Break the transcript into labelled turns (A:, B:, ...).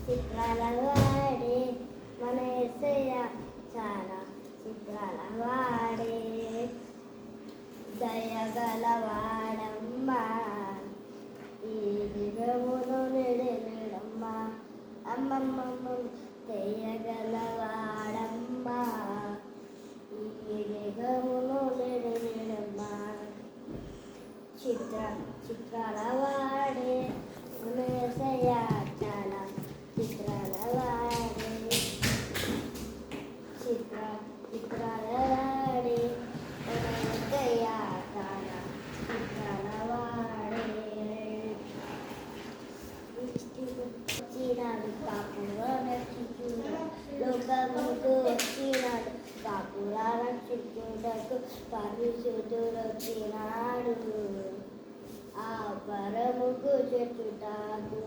A: చిత్రాల వాడే మన యేసయ్య చాలా చిత్రాల వాడే దయగలవాడమ్మా ఈ దిగమును నిడమ్మా అమ్మమ్మమ్మ దయగలవాడమ్మా ఈ దిగమును నిడమ్మా చిత్రాల వాడే మన యేసయ్య చాలా చిత్రాల వాడే చిత్రాల వాడే మన యేసయ్య చాలా చిత్రాల వాడే వచ్చినాడు కాపుగా రక్షించుడు లోకముకు వచ్చినాడు కాపులా రక్షించుటకు పరిశుద్ధుడు వచ్చినాడు ఆ పరముకు చెట్టుటాకు